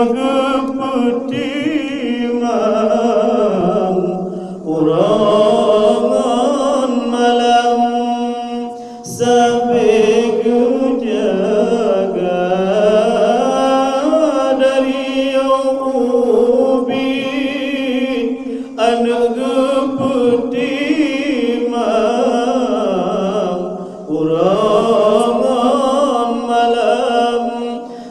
keputiman urangan malam sabiku jaga dari ubin anak keputiman urangan malam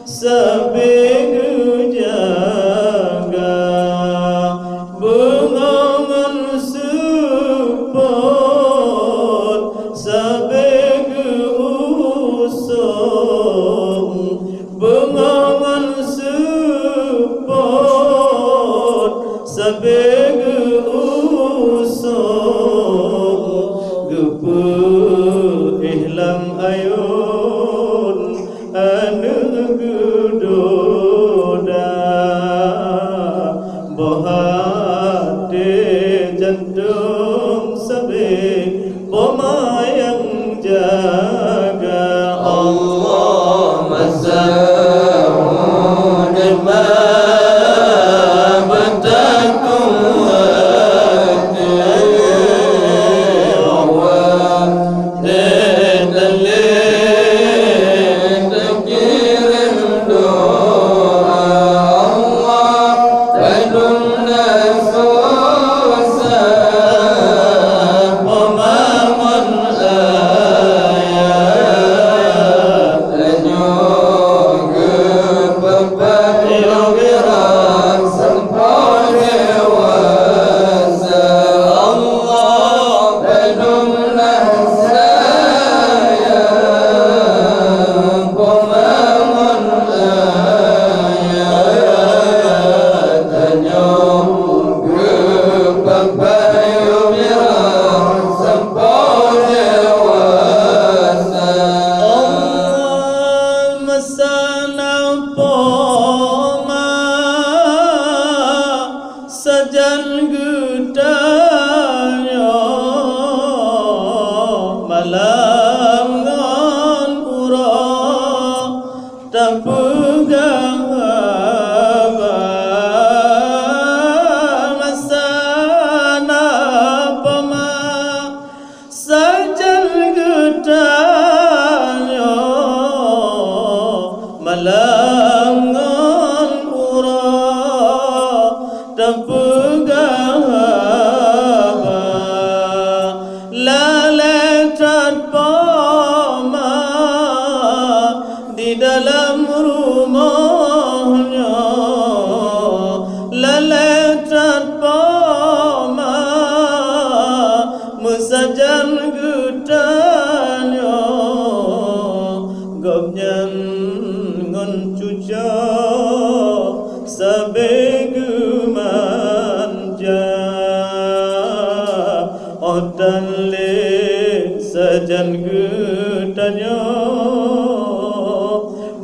sabiku jaga bengangan support sabiku usung bengangan support sabiku usung gepu ihlam ayun anu gudoda bohate jantung sabe pemayang jaga Allah mazahun ma batakum sajan gudanya malangan ura tak pegang masana pama sajan gudanya malangan ura tak pegang laletan pama di dalam rumahnya laletan pama mesajan gudanya gobnyan ngon cuca sabegu manja otan le sajan gudanya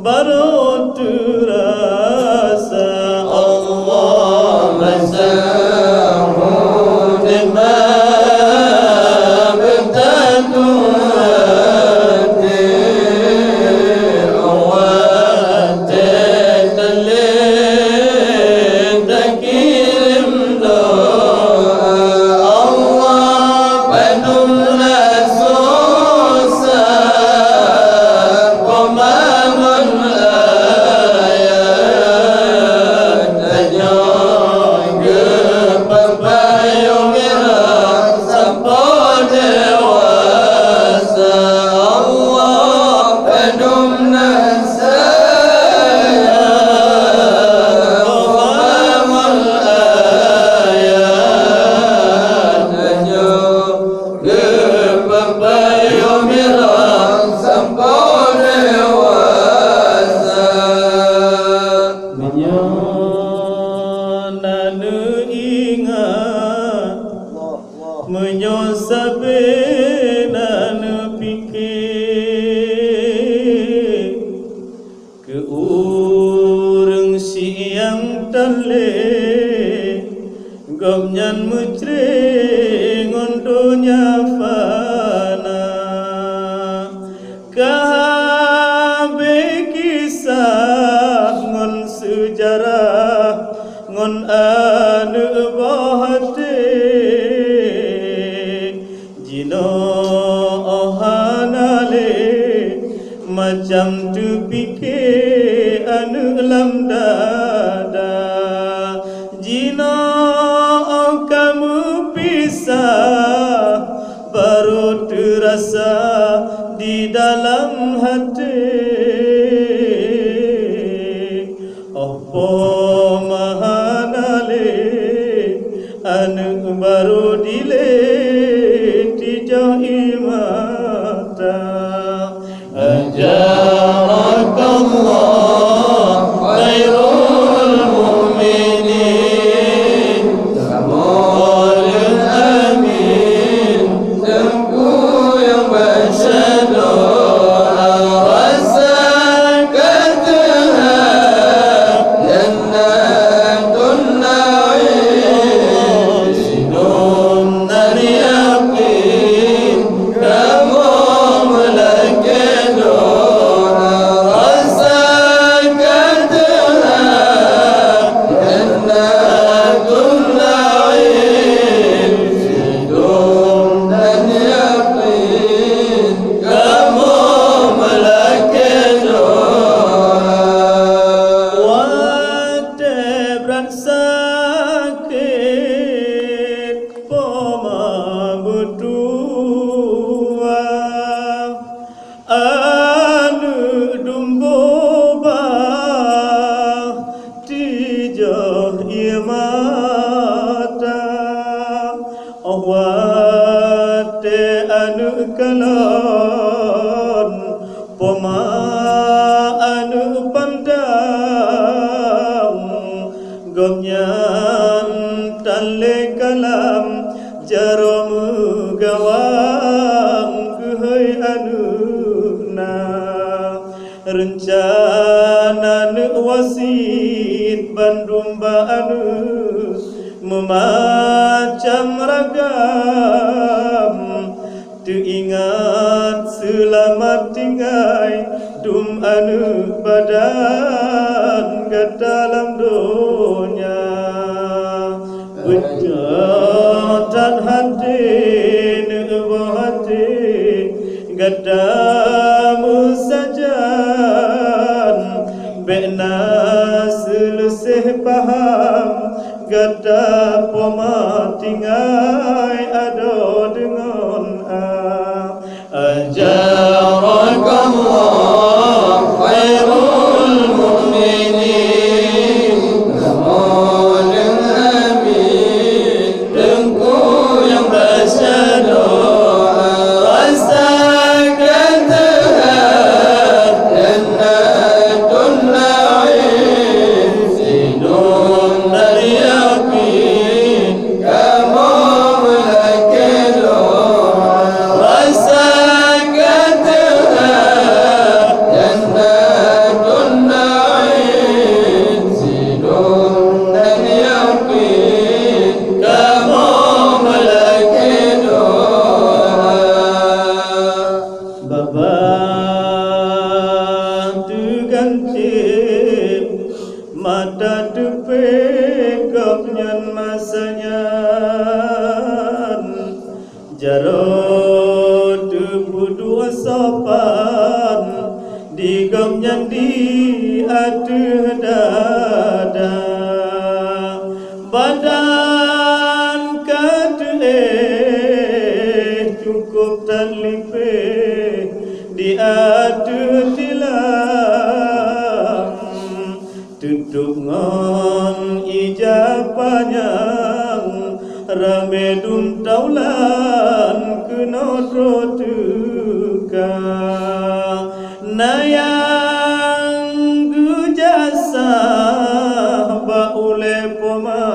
baru terasa Allah mazahun ma batakum Allah macam tu fikir anu lam dada jina kamu pisah baru terasa di dalam hati. Apa mahanale anu baru dile tijai mata. Ajarakallah khairul mu'minin Kamalul amin Tengku yang bersyadara Rasa katahan Jannatul na'im Sinum nari yakin Kamu melakin rasa katahan Jannatul na'im Sinum dan yakin Kamu melakin Watebran sakit Poma berdua anu dumboba tijah ia mata awate anu kalon poma anu pandang gomnyam tale kalam jaromu gawang kuhai anu rencana wasit Bandung anu memacam ragam teringat selamat tinggal dum anu badan ke dalam dunia berjatan hati nubuh hati gadamu sajan bena selusih paham gada poma tinggai ado dengan ajarakallah khairul mu'minin Kamalul amin Tengku yang bersyadara Rasa katahan Jannatul na'im Sinun dari yakin Kamu melakin Rasa katahan Jannatul na'im Sinun dari yakin Kamu melakin Bantu gancip mata tepek gopnyan masanya jarod dua sopan di gopnyan di atuh dada badan kadeh cukup tanlipe di adu tilam tutup ngon ijabanya rame dun taulan kenotro tuka nayang gujasa baule poma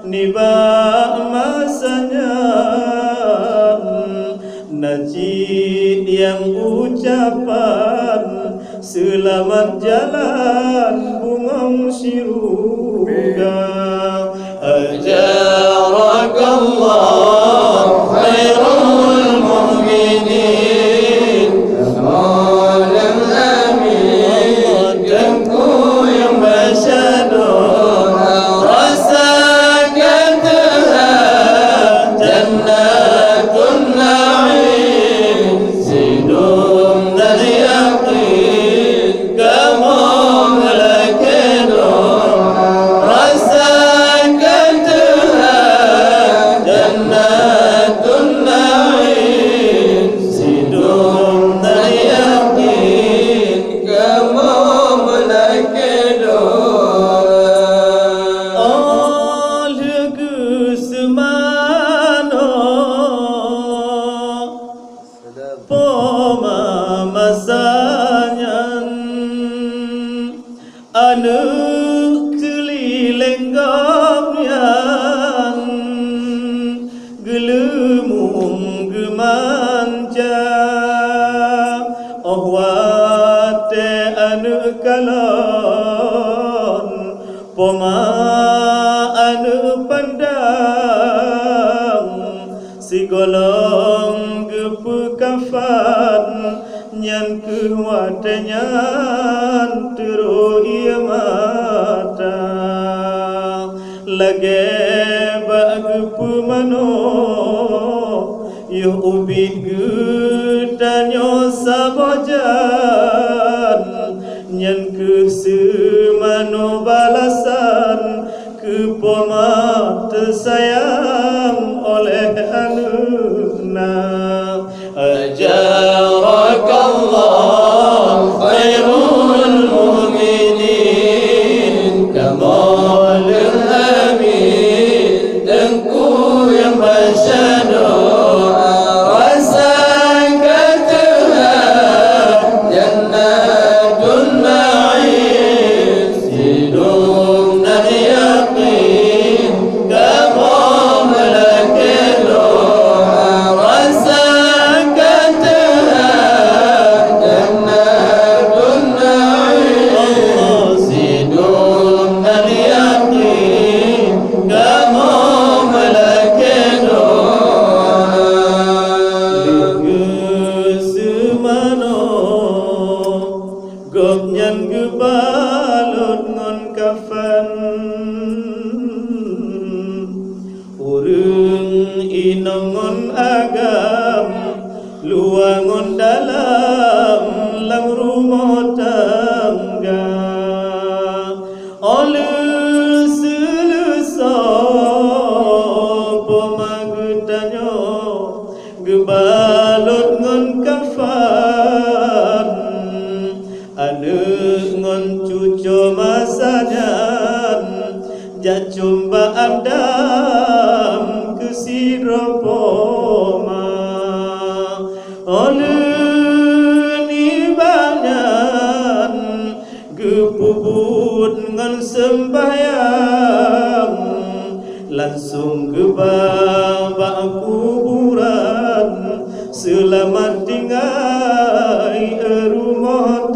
niba masanya najib yang ucapan selamat jalan bungong siruga ajarakallah khairul mu'minin Kamalul amin Tengku yang bersyadara Rasa katahan Jannatul na'im Sinum dari anu keliling yang gelumung gemanja wate anu kalon poma anu pandang si golong gepu kafan nyan kuwate nyan turu ia mata lage bagepu mano yo ubid gudanyo sabojan nyan ke semano balasan ke poma tersayang oleh anuna ajarakallah khairul mu'minin kamalul amin dengku yang masyador rasa katahan jannatun na'im sidum dan yakin kamu malakin rasa katahan jannatun na'im sidum dan yakin kamu malakin gopnyan gebalut ngon kafan urung inongon agam luangon dalam lang rumah tangga oleh selesa pemagutanyo gebalut ngon kafan anu ngon cucu masajan jacumba andam kesiropoma oleh nibanyan gepubut ngon sembahyang langsung gebabak kuburan selamat tinggal rumah